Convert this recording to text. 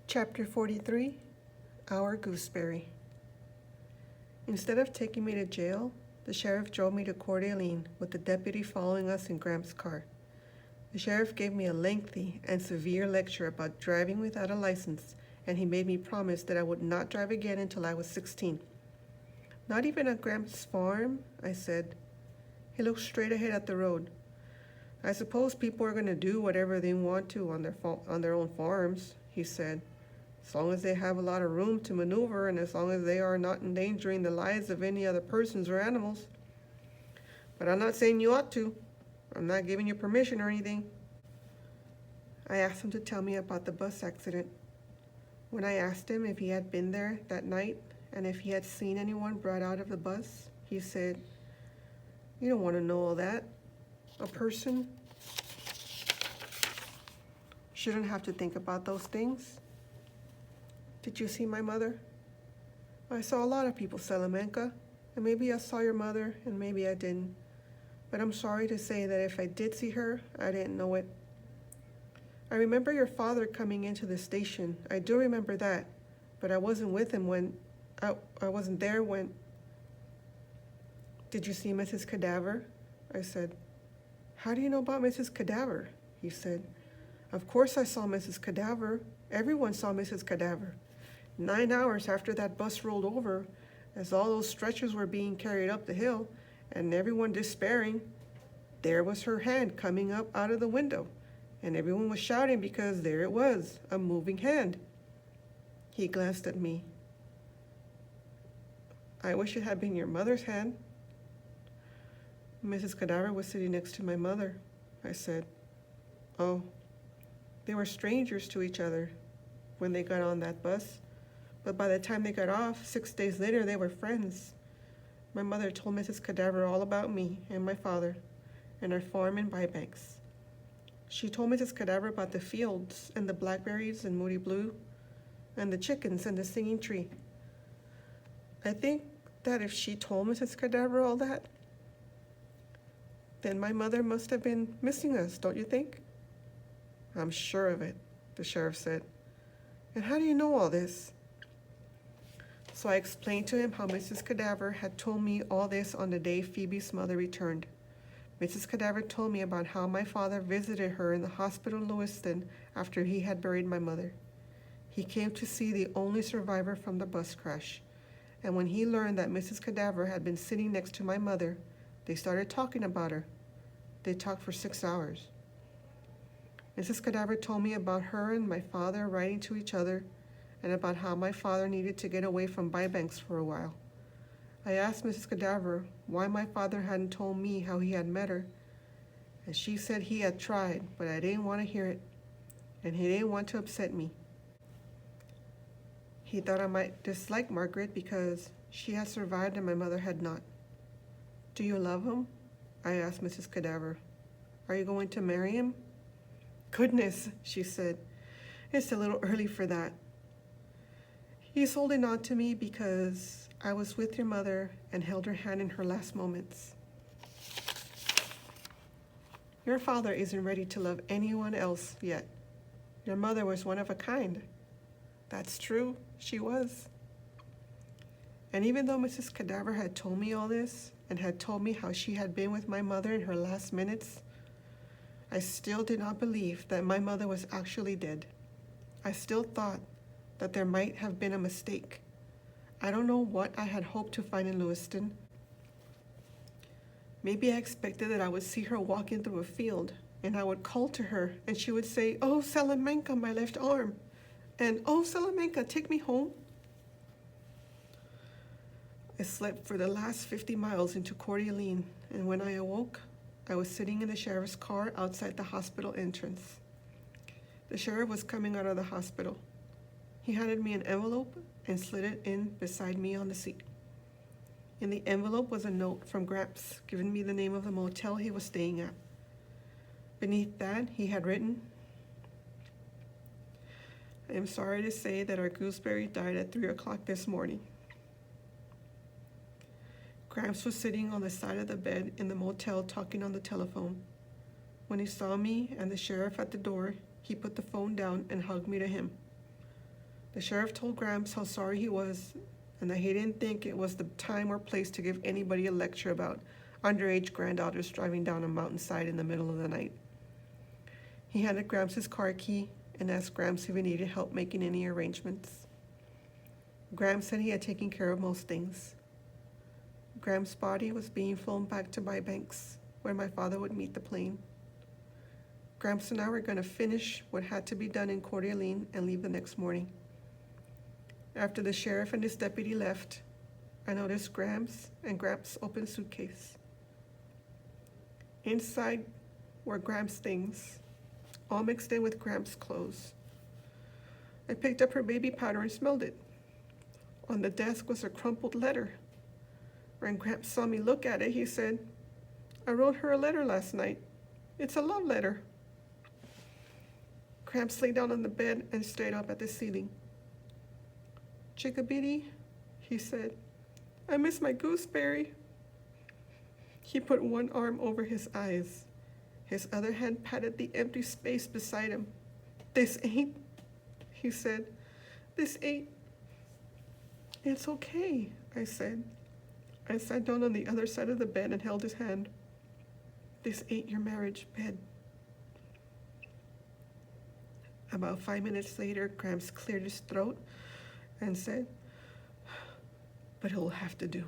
Chapter 43, Our Gooseberry. Instead of taking me to jail, the sheriff drove me to Coeur d'Alene with the deputy following us in Gramps' car. The sheriff gave me a lengthy and severe lecture about driving without a license, and he made me promise that I would not drive again until I was 16. Not even at Gramps' farm, I said. He looked straight ahead at the road. I suppose people are going to do whatever they want to on their own farms, he said, as long as they have a lot of room to maneuver and as long as they are not endangering the lives of any other persons or animals. But I'm not saying you ought to. I'm not giving you permission or anything. I asked him to tell me about the bus accident. When I asked him if he had been there that night and if he had seen anyone brought out of the bus, he said, "You don't want to know all that. A person shouldn't have to think about those things." Did you see my mother? I saw a lot of people, Salamanca, and maybe I saw your mother and maybe I didn't. But I'm sorry to say that if I did see her, I didn't know it. I remember your father coming into the station. I do remember that, but I wasn't with him when, I wasn't there when. Did you see Mrs. Cadaver? I said. How do you know about Mrs. Cadaver? He said. Of course I saw Mrs. Cadaver. Everyone saw Mrs. Cadaver. 9 hours after that bus rolled over, as all those stretchers were being carried up the hill, and everyone despairing, there was her hand coming up out of the window, and everyone was shouting because there it was, a moving hand. He glanced at me. I wish it had been your mother's hand. Mrs. Cadaver was sitting next to my mother, I said. Oh, they were strangers to each other when they got on that bus, but by the time they got off, 6 days later, they were friends. My mother told Mrs. Cadaver all about me and my father and our farm in Bybanks. She told Mrs. Cadaver about the fields and the blackberries and Moody Blue and the chickens and the singing tree. I think that if she told Mrs. Cadaver all that, then my mother must have been missing us, don't you think? I'm sure of it, the sheriff said. And how do you know all this? So I explained to him how Mrs. Cadaver had told me all this on the day Phoebe's mother returned. Mrs. Cadaver told me about how my father visited her in the hospital in Lewiston after he had buried my mother. He came to see the only survivor from the bus crash. And when he learned that Mrs. Cadaver had been sitting next to my mother, they started talking about her. They talked for 6 hours. Mrs. Cadaver told me about her and my father writing to each other and about how my father needed to get away from Bybanks for a while. I asked Mrs. Cadaver why my father hadn't told me how he had met her, and she said he had tried, but I didn't want to hear it, and he didn't want to upset me. He thought I might dislike Margaret because she had survived and my mother had not. Do you love him? I asked Mrs. Cadaver. Are you going to marry him? Goodness, she said. It's a little early for that. He's holding on to me because I was with your mother and held her hand in her last moments. Your father isn't ready to love anyone else yet. Your mother was one of a kind. That's true, she was. And even though Mrs. Cadaver had told me all this and had told me how she had been with my mother in her last minutes, I still did not believe that my mother was actually dead. I still thought that there might have been a mistake. I don't know what I had hoped to find in Lewiston. Maybe I expected that I would see her walking through a field and I would call to her and she would say, "Oh, Salamanca, my left arm," and "Oh, Salamanca, take me home." I slept for the last 50 miles into Coeur d'Alene, and when I awoke, I was sitting in the sheriff's car outside the hospital entrance. The sheriff was coming out of the hospital. He handed me an envelope and slid it in beside me on the seat. In the envelope was a note from Gramps giving me the name of the motel he was staying at. Beneath that, he had written, "I am sorry to say that our gooseberry died at 3 o'clock this morning." Gramps was sitting on the side of the bed in the motel talking on the telephone. When he saw me and the sheriff at the door, he put the phone down and hugged me to him. The sheriff told Gramps how sorry he was and that he didn't think it was the time or place to give anybody a lecture about underage granddaughters driving down a mountainside in the middle of the night. He handed Gramps his car key and asked Gramps if he needed help making any arrangements. Gramps said he had taken care of most things. Gramps' body was being flown back to Banks, where my father would meet the plane. Gramps and I were going to finish what had to be done in Coeur d'Alene and leave the next morning. After the sheriff and his deputy left, I noticed Gramps and Gramps' open suitcase. Inside were Gramps' things, all mixed in with Gramps' clothes. I picked up her baby powder and smelled it. On the desk was a crumpled letter. When Gramps saw me look at it, he said, "I wrote her a letter last night. It's a love letter." Gramps lay down on the bed and stared up at the ceiling. "Chickabiddy," he said, "I miss my gooseberry." He put one arm over his eyes. His other hand patted the empty space beside him. "This ain't," he said. "This ain't." "It's okay," I said. I sat down on the other side of the bed and held his hand. "This ain't your marriage bed." About 5 minutes later, Gramps cleared his throat and said, "But it'll have to do."